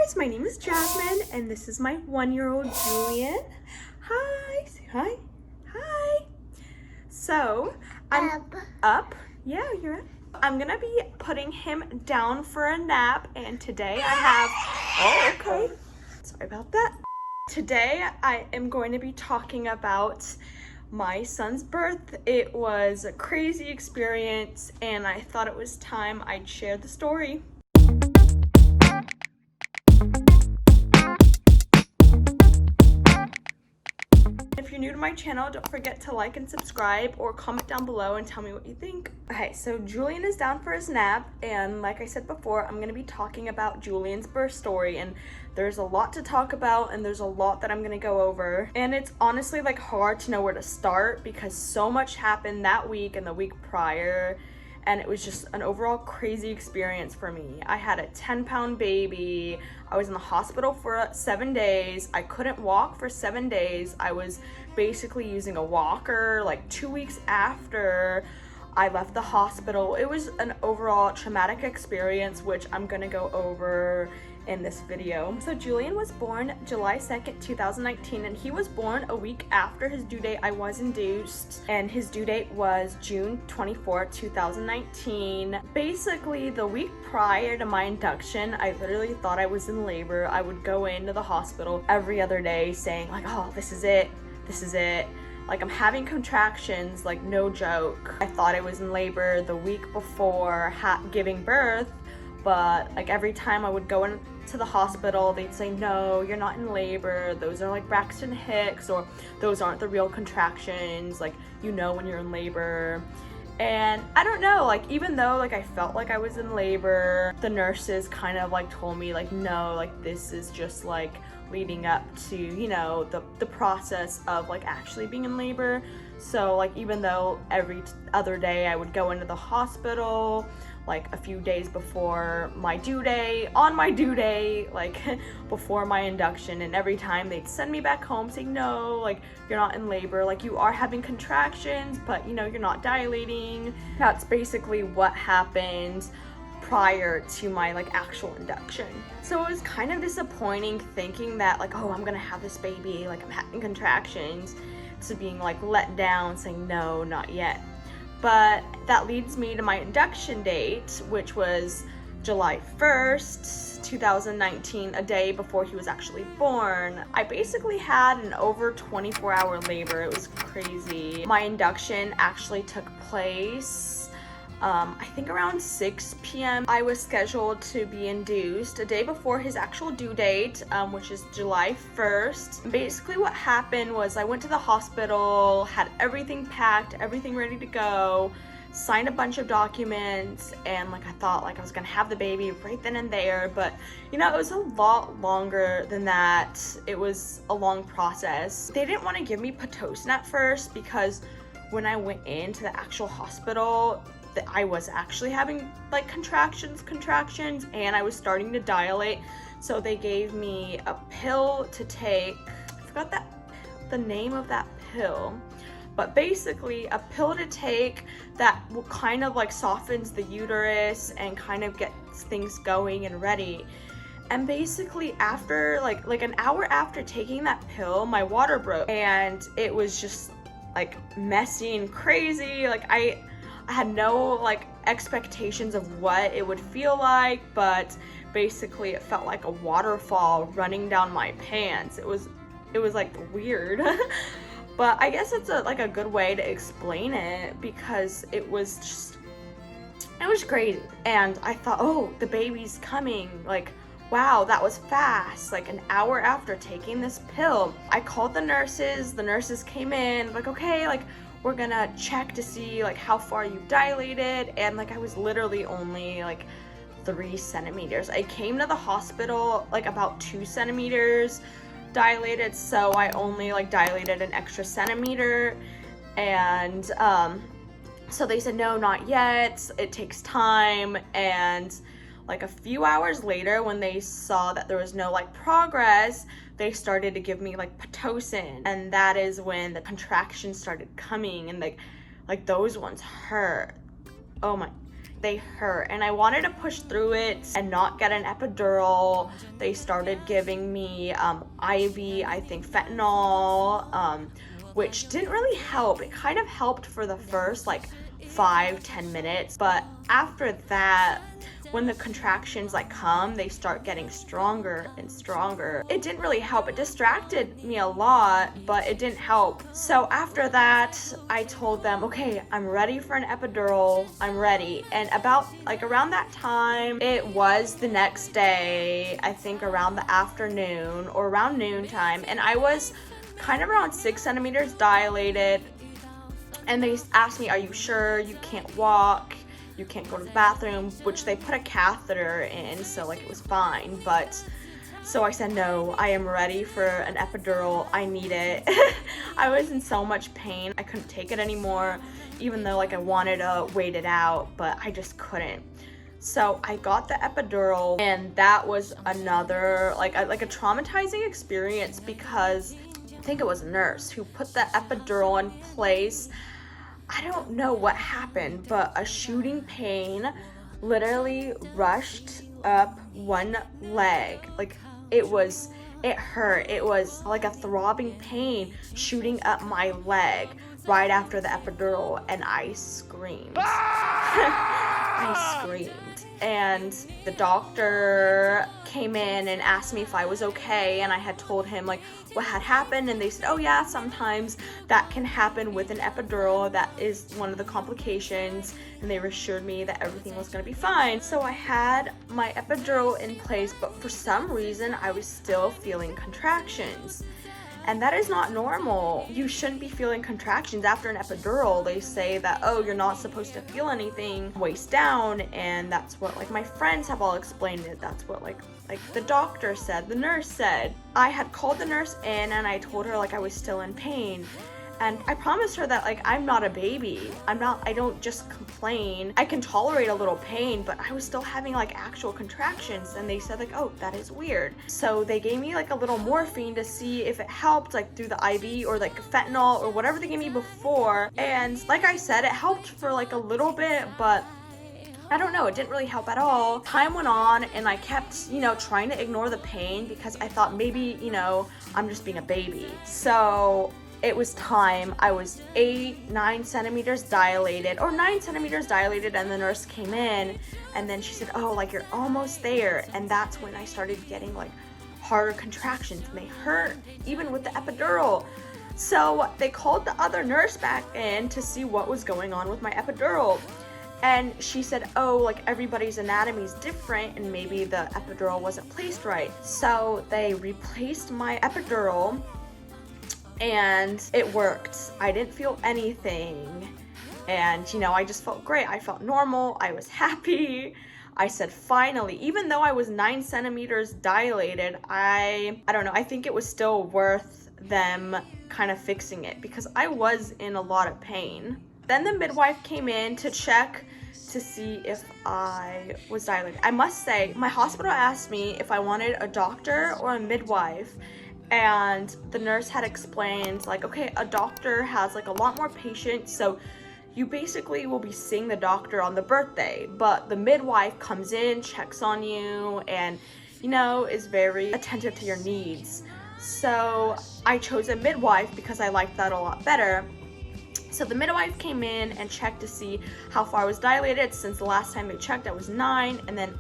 guys, my name is Jasmine and this is my 1-year-old Julian. Hi, say hi. Hi. So, I'm up. Yeah, you're up. I'm gonna be putting him down for a nap, and today I have, oh, okay. Sorry about that. Today I am going to be talking about my son's birth. It was a crazy experience and I thought it was time I'd share the story. If you're new to my channel, don't forget to like and subscribe or comment down below and tell me what you think. Okay, so Julian is down for his nap, and like I said before, I'm gonna be talking about Julian's birth story, and there's a lot to talk about and there's a lot that I'm gonna go over. And it's honestly like hard to know where to start because so much happened that week and the week prior, and it was just an overall crazy experience for me. I had a 10-pound baby. I was in the hospital for 7 days. I couldn't walk for 7 days. I was basically using a walker like 2 weeks after I left the hospital. It was an overall traumatic experience, which I'm gonna go over in this video. So Julian was born July 2nd, 2019, and he was born a week after his due date. I was induced, and his due date was June 24, 2019. Basically, the week prior to my induction, I literally thought I was in labor. I would go into the hospital every other day saying like, oh, this is it, this is it. Like, I'm having contractions, like no joke. I thought I was in labor the week before giving birth, but like every time I would go into the hospital, they'd say, no, you're not in labor. Those are like Braxton Hicks, or those aren't the real contractions. Like, you know when you're in labor. And I don't know, like even though like I felt like I was in labor, the nurses kind of like told me like, no, like this is just like leading up to, you know, the process of like actually being in labor. So like even though every other day I would go into the hospital, like a few days before my due date, on my due date, like before my induction, and every time they'd send me back home saying, no, like you're not in labor, like you are having contractions, but you know, you're not dilating. That's basically what happened prior to my like actual induction. So it was kind of disappointing thinking that like, oh, I'm gonna have this baby, like I'm having contractions, to being like let down saying no, not yet. But that leads me to my induction date, which was July 1st, 2019, a day before he was actually born. I basically had an over 24-hour labor. It was crazy. My induction actually took place I think around 6 p.m. I was scheduled to be induced a day before his actual due date, which is July 1st. Basically what happened was I went to the hospital, had everything packed, everything ready to go, signed a bunch of documents, and like I thought like I was gonna have the baby right then and there, but you know, it was a lot longer than that. It was a long process. They didn't want to give me Pitocin at first because when I went into the actual hospital, that I was actually having like contractions, and I was starting to dilate. So they gave me a pill to take. I forgot the name of that pill, but basically a pill to take that will kind of like softens the uterus and kind of gets things going and ready. And basically after like an hour after taking that pill, my water broke, and it was just like messy and crazy. Like I had no like expectations of what it would feel like, but basically it felt like a waterfall running down my pants. It was like weird. But I guess it's like a good way to explain it because it was crazy. And I thought, oh, the baby's coming, like wow, that was fast. Like an hour after taking this pill, I called the nurses came in like, okay, like we're gonna check to see like how far you dilated, and like I was literally only like 3 centimeters. I came to the hospital like about 2 centimeters dilated, so I only like dilated an extra centimeter. And so they said no, not yet, it takes time. And like a few hours later, when they saw that there was no like progress, they started to give me like Pitocin, and that is when the contractions started coming, and like those ones hurt. Oh my, they hurt, and I wanted to push through it and not get an epidural. They started giving me IV, I think fentanyl, which didn't really help. It kind of helped for the first like 5-10 minutes, but after that, when the contractions like come, they start getting stronger and stronger. It didn't really help. It distracted me a lot, but it didn't help. So after that, I told them, okay, I'm ready for an epidural. I'm ready. And about like around that time, it was the next day, I think around the afternoon or around noontime, and I was kind of around 6 centimeters dilated. And they asked me, are you sure you can't walk? You can't go to the bathroom, which they put a catheter in, so like it was fine. But so I said, no, I am ready for an epidural. I need it. I was in so much pain. I couldn't take it anymore, even though like I wanted to wait it out, but I just couldn't. So I got the epidural, and that was another like a traumatizing experience, because I think it was a nurse who put the epidural in place. I don't know what happened, but a shooting pain literally rushed up one leg. Like it hurt. It was like a throbbing pain shooting up my leg right after the epidural, and I screamed. I screamed. And the doctor came in and asked me if I was okay, and I had told him like what had happened, and they said, oh yeah, sometimes that can happen with an epidural. That is one of the complications, and they assured me that everything was going to be fine. So I had my epidural in place, but for some reason I was still feeling contractions. And that is not normal. You shouldn't be feeling contractions after an epidural. They say that, oh, you're not supposed to feel anything waist down, and that's what like my friends have all explained it. That's what like the doctor said, the nurse said. I had called the nurse in, and I told her like I was still in pain. And I promised her that like I'm not a baby. I don't just complain. I can tolerate a little pain, but I was still having like actual contractions, and they said like, oh, that is weird. So they gave me like a little morphine to see if it helped, like through the IV or like fentanyl or whatever they gave me before. And like I said, it helped for like a little bit, but I don't know, it didn't really help at all. Time went on, and I kept, trying to ignore the pain because I thought maybe, I'm just being a baby. So it was time. I was 9 centimeters dilated, and the nurse came in, and then she said, oh, like you're almost there. And that's when I started getting like harder contractions, and they hurt even with the epidural. So they called the other nurse back in to see what was going on with my epidural. And she said, oh, like everybody's anatomy is different, and maybe the epidural wasn't placed right. So they replaced my epidural, and it worked. I didn't feel anything, and I just felt great. I felt normal. I was happy. I said, finally, even though I was 9 centimeters dilated, I don't know, I think it was still worth them kind of fixing it, because I was in a lot of pain. Then the midwife came in to check to see if I was dilated. I must say, my hospital asked me if I wanted a doctor or a midwife, and the nurse had explained like, okay, a doctor has like a lot more patients, so you basically will be seeing the doctor on the birthday, but the midwife comes in, checks on you, and is very attentive to your needs. So I chose a midwife because I liked that a lot better. So the midwife came in and checked to see how far I was dilated. Since the last time they checked, I was 9, and then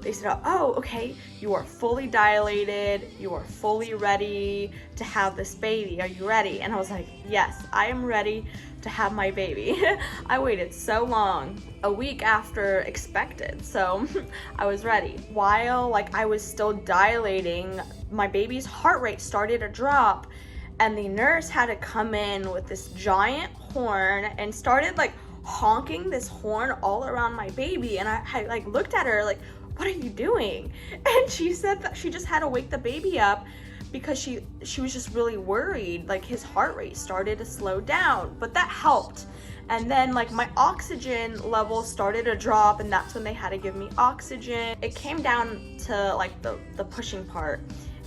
they said, oh, okay, you are fully dilated, you are fully ready to have this baby. Are you ready? And I was like, yes, I am ready to have my baby. I waited so long, a week after expected, so I was ready. While like I was still dilating, my baby's heart rate started to drop, and the nurse had to come in with this giant horn and started like honking this horn all around my baby. And I like looked at her like, what are you doing? And she said that she just had to wake the baby up because she was just really worried. Like his heart rate started to slow down, but that helped. And then like my oxygen level started to drop, and that's when they had to give me oxygen. It came down to like the pushing part.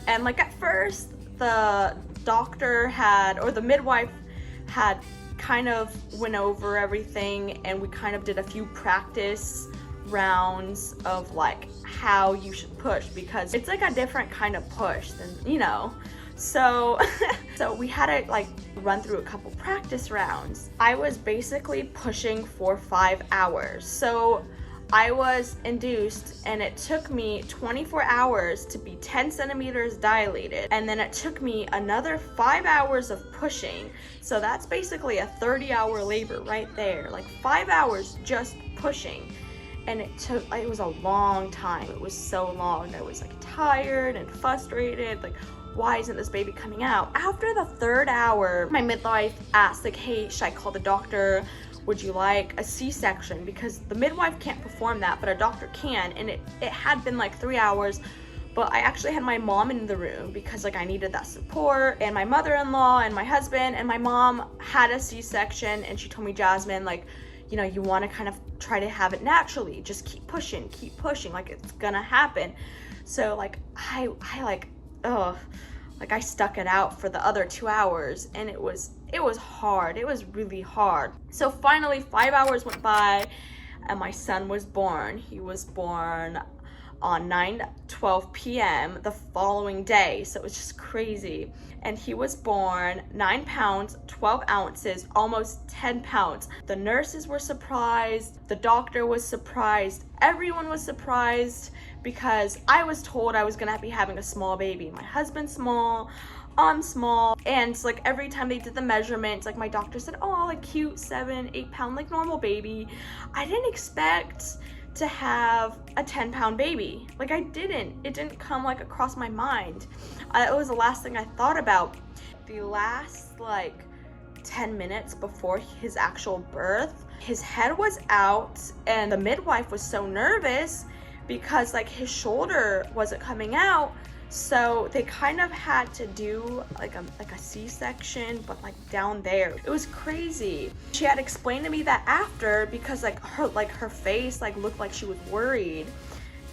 And like at first the doctor had, or the midwife had kind of went over everything, and we kind of did a few practice rounds of like how you should push, because it's like a different kind of push than, you know. So so we had to like run through a couple practice rounds. I was basically pushing for 5 hours. So I was induced, and it took me 24 hours to be 10 centimeters dilated, and then it took me another 5 hours of pushing. So that's basically a 30-hour labor right there, like 5 hours just pushing. And it was a long time. It was so long. I was like tired and frustrated, like, why isn't this baby coming out? After the 3rd hour, my midwife asked, like, hey, should I call the doctor? Would you like a C-section? Because the midwife can't perform that, but a doctor can. And it had been like 3 hours, but I actually had my mom in the room because like I needed that support, and my mother-in-law and my husband, and my mom had a C-section, and she told me, Jasmine, like, you know, you want to kind of try to have it naturally. Just keep pushing, like it's gonna happen. So like I stuck it out for the other 2 hours, and it was hard. It was really hard. So finally 5 hours went by, and my son was born. He was born on 9:12 p.m. the following day. So it was just crazy. And he was born 9 pounds, 12 ounces, almost 10 pounds. The nurses were surprised. The doctor was surprised. Everyone was surprised, because I was told I was gonna be having a small baby. My husband's small, I'm small, and like every time they did the measurements, like my doctor said, oh, like cute 7-8 pound, like normal baby. I didn't expect to have a 10-pound baby. Like it didn't come like across my mind. It was the last thing I thought about. The last like 10 minutes before his actual birth, his head was out, and the midwife was so nervous because like his shoulder wasn't coming out. So they kind of had to do like a C-section, but like down there. It was crazy. She had explained to me that after, because like her face like looked like she was worried,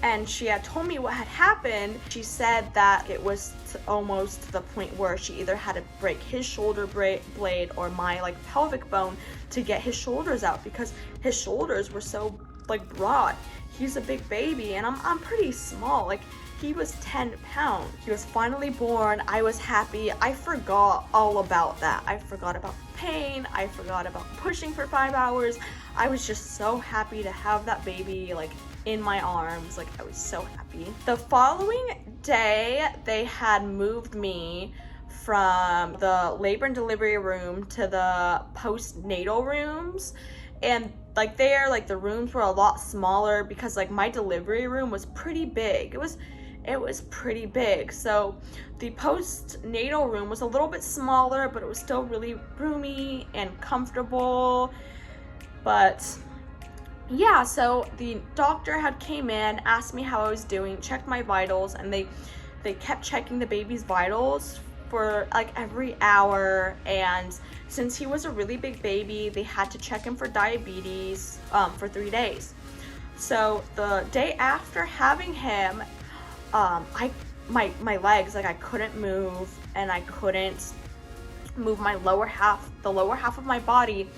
and she had told me what had happened. She said that it was almost to the point where she either had to break his shoulder blade or my like pelvic bone to get his shoulders out, because his shoulders were so like broad. He's a big baby, and I'm pretty small. Like he was 10 pounds. He was finally born. I was happy. I forgot all about that. I forgot about pain. I forgot about pushing for 5 hours. I was just so happy to have that baby like in my arms. Like I was so happy. The following day, they had moved me from the labor and delivery room to the postnatal rooms. And like there, like the rooms were a lot smaller, because like my delivery room was pretty big. It was pretty big. So the postnatal room was a little bit smaller, but it was still really roomy and comfortable. But yeah, so the doctor had came in, asked me how I was doing, checked my vitals, and they kept checking the baby's vitals for like every hour. And since he was a really big baby, they had to check him for diabetes for 3 days. So the day after having him, my legs, like I couldn't move, and I couldn't move my lower half, the lower half of my body.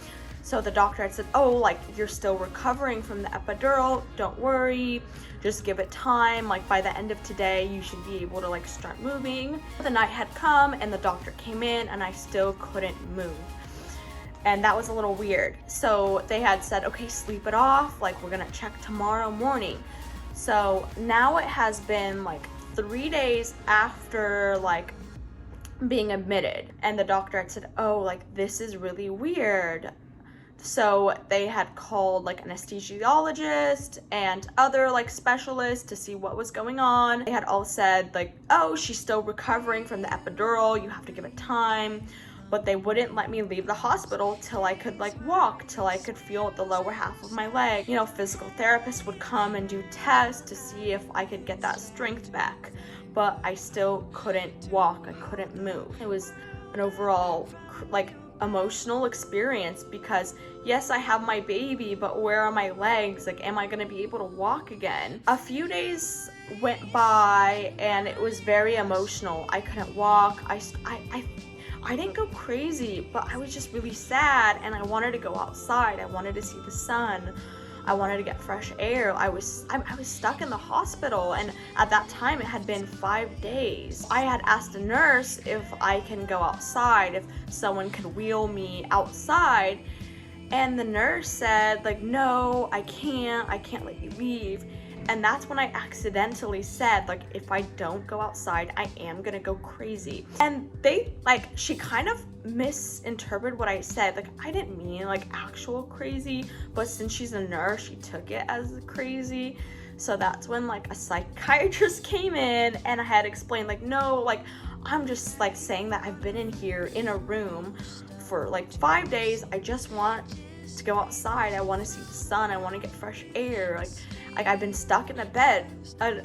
So the doctor had said, oh, like you're still recovering from the epidural, don't worry, just give it time. Like by the end of today, you should be able to like start moving. The night had come, and the doctor came in, and I still couldn't move. And that was a little weird. So they had said, okay, sleep it off. Like we're gonna check tomorrow morning. So now it has been like 3 days after like being admitted, and the doctor had said, oh, like this is really weird. So they had called like anesthesiologist and other like specialists to see what was going on. They had all said like, oh, she's still recovering from the epidural, you have to give it time. But they wouldn't let me leave the hospital till I could like walk, till I could feel the lower half of my leg. You know, physical therapists would come and do tests to see if I could get that strength back. But I still couldn't walk, I couldn't move. It was an overall like emotional experience, because yes, I have my baby, but where are my legs? Like, am I gonna be able to walk again? A few days went by, and it was very emotional. I couldn't walk. I didn't go crazy, but I was just really sad and I wanted to go outside. I wanted to see the sun. I wanted to get fresh air. I was stuck in the hospital, and at that time it had been 5 days. I had asked a nurse if I can go outside, if someone could wheel me outside, and the nurse said, like, no, I can't let you leave. And that's when I accidentally said, like, if I don't go outside, I am gonna go crazy. And she kind of misinterpreted what I said. Like, I didn't mean like actual crazy, but since she's a nurse, she took it as crazy. So that's when like a psychiatrist came in, and I had explained, like, no, like, I'm just like saying that I've been in here in a room for like 5 days. I just want to go outside. I want to see the sun. I want to get fresh air. Like I've been stuck in a bed,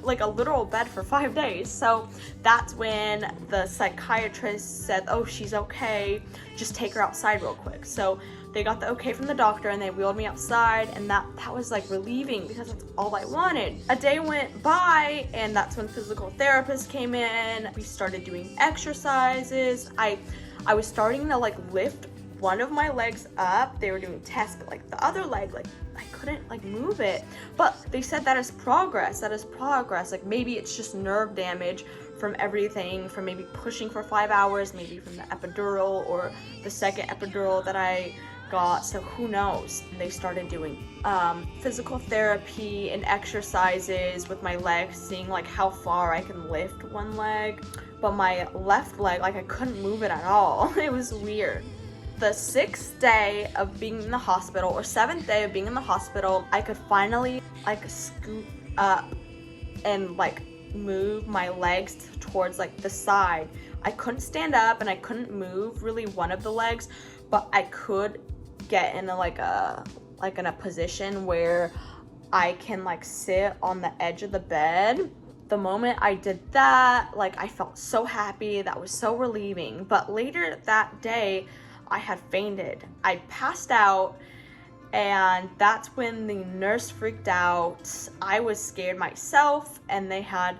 like a literal bed for 5 days. So that's when the psychiatrist said, oh, she's okay, just take her outside real quick. So they got the okay from the doctor, and they wheeled me outside, and that was like relieving, because that's all I wanted. A day went by, and that's when physical therapists came in. We started doing exercises. I was starting to like lift one of my legs up. They were doing tests, but like the other leg, like I couldn't like move it. But they said that is progress. Like maybe it's just nerve damage from everything, from maybe pushing for 5 hours, maybe from the epidural or the second epidural that I got. So who knows? They started doing physical therapy and exercises with my legs, seeing like how far I can lift one leg. But my left leg, like I couldn't move it at all. It was weird. The 6th day of being in the hospital, or 7th day of being in the hospital, I could finally like scoot up and like move my legs towards like the side. I couldn't stand up and I couldn't move really one of the legs, but I could get in a position where I can like sit on the edge of the bed. The moment I did that, like I felt so happy. That was so relieving. But later that day, I had fainted. I passed out, and that's when the nurse freaked out. I was scared myself, and they had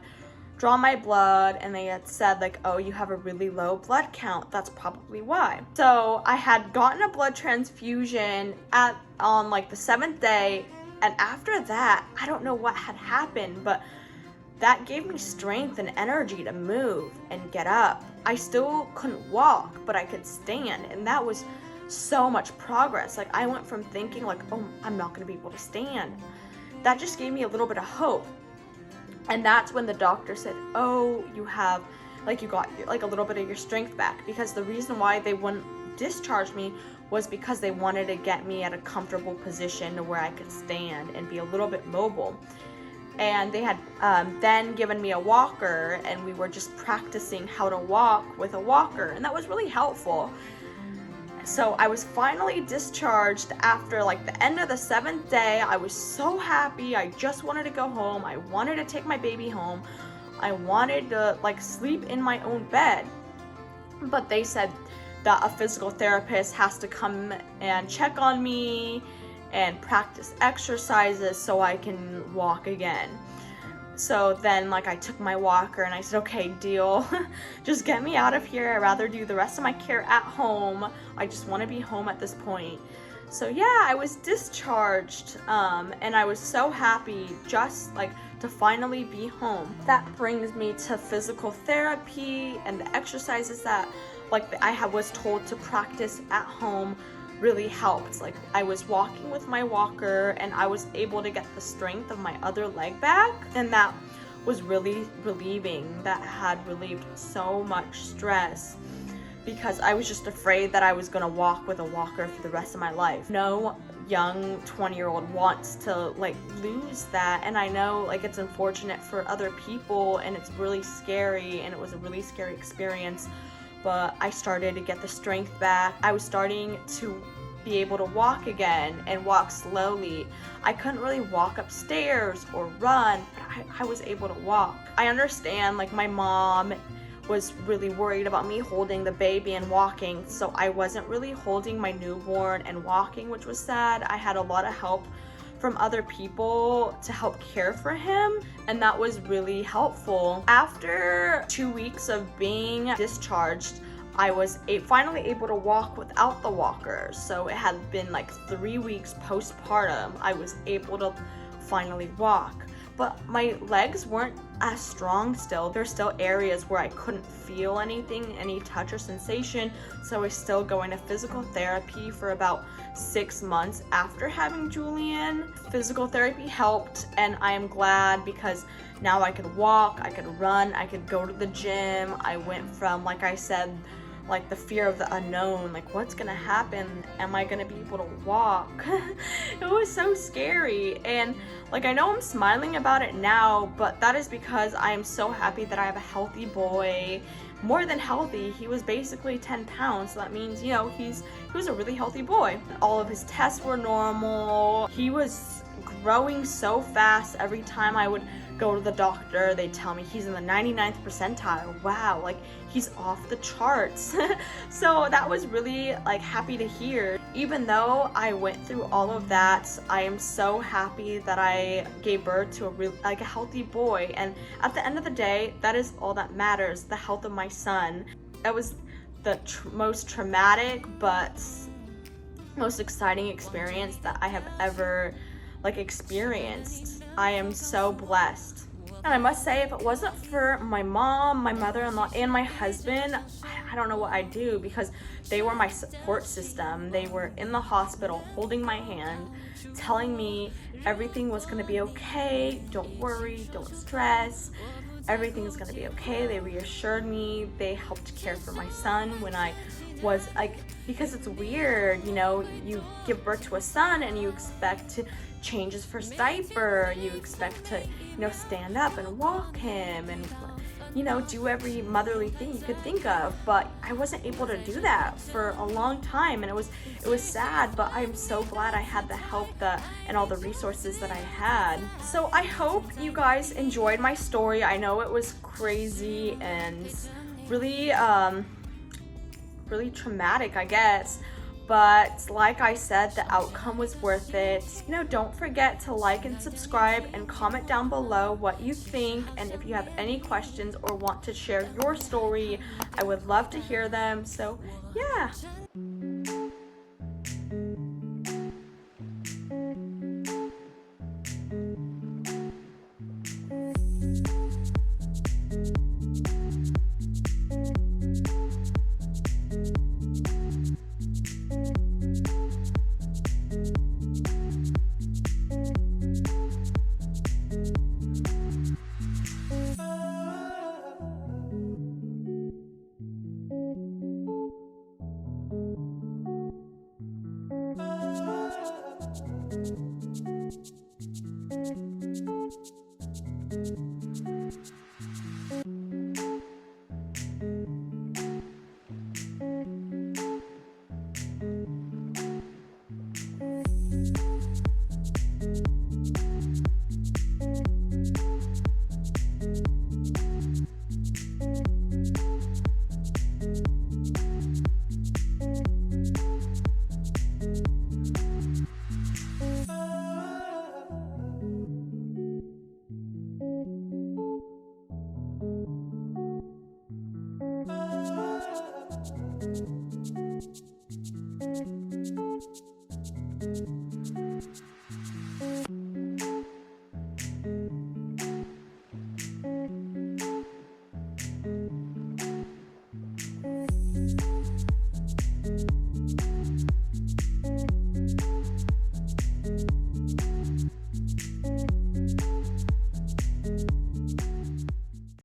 drawn my blood, and they had said like, oh, you have a really low blood count. That's probably why. So I had gotten a blood transfusion on like the 7th day, and after that, I don't know what had happened, but that gave me strength and energy to move and get up. I still couldn't walk, but I could stand, and that was so much progress. Like I went from thinking like, oh, I'm not gonna be able to stand. That just gave me a little bit of hope. And that's when the doctor said, oh, you got like a little bit of your strength back, because the reason why they wouldn't discharge me was because they wanted to get me at a comfortable position to where I could stand and be a little bit mobile. And they had then given me a walker, and we were just practicing how to walk with a walker, and that was really helpful. So I was finally discharged after like the end of the 7th day. I was so happy. I just wanted to go home. I wanted to take my baby home. I wanted to like sleep in my own bed. But they said that a physical therapist has to come and check on me and practice exercises so I can walk again. So then like I took my walker and I said, okay, deal, just get me out of here. I'd rather do the rest of my care at home. I just want to be home at this point. So yeah, I was discharged, and I was so happy just like to finally be home. That brings me to physical therapy, and the exercises that like I was told to practice at home really helped. Like I was walking with my walker, and I was able to get the strength of my other leg back, and that was really relieving. That had relieved so much stress, because I was just afraid that I was gonna walk with a walker for the rest of my life. No young 20-year-old wants to like lose that, and I know like it's unfortunate for other people, and it's really scary, and it was a really scary experience. But I started to get the strength back. I was starting to be able to walk again, and walk slowly. I couldn't really walk upstairs or run, but I was able to walk. I understand like my mom was really worried about me holding the baby and walking, so I wasn't really holding my newborn and walking, which was sad. I had a lot of help from other people to help care for him, and that was really helpful. After 2 weeks of being discharged, I was finally able to walk without the walker. So it had been like 3 weeks postpartum. I was able to finally walk. But my legs weren't as strong still. There's still areas where I couldn't feel anything, any touch or sensation. So I was still going to physical therapy for about 6 months after having Julian. Physical therapy helped, and I am glad because now I could walk, I could run, I could go to the gym. I went from, like I said, like the fear of the unknown, like what's gonna happen? Am I gonna be able to walk? It was so scary. And like, I know I'm smiling about it now, but that is because I am so happy that I have a healthy boy. More than healthy, he was basically 10 pounds. So that means, you know, he was a really healthy boy. All of his tests were normal. He was growing so fast. Every time I would go to the doctor, they tell me he's in the 99th percentile. Wow, like he's off the charts. So that was really like happy to hear. Even though I went through all of that, I am so happy that I gave birth to a healthy boy. And at the end of the day, that is all that matters, the health of my son. That was the most traumatic but most exciting experience that I have ever experienced. I am so blessed. And I must say, if it wasn't for my mom, my mother-in-law, and my husband, I don't know what I'd do, because they were my support system. They were in the hospital holding my hand, telling me everything was gonna be okay, don't worry, don't stress, everything's gonna be okay. They reassured me. They helped care for my son when I was because it's weird, you know, you give birth to a son and you expect to change his first diaper, you expect to, you know, stand up and walk him and, you know, do every motherly thing you could think of. But I wasn't able to do that for a long time, and it was sad, but I'm so glad I had the help and all the resources that I had. So I hope you guys enjoyed my story. I know it was crazy and really really traumatic, I guess, but like I said, the outcome was worth it. You know, don't forget to like and subscribe and comment down below what you think, and if you have any questions or want to share your story, I would love to hear them. So yeah.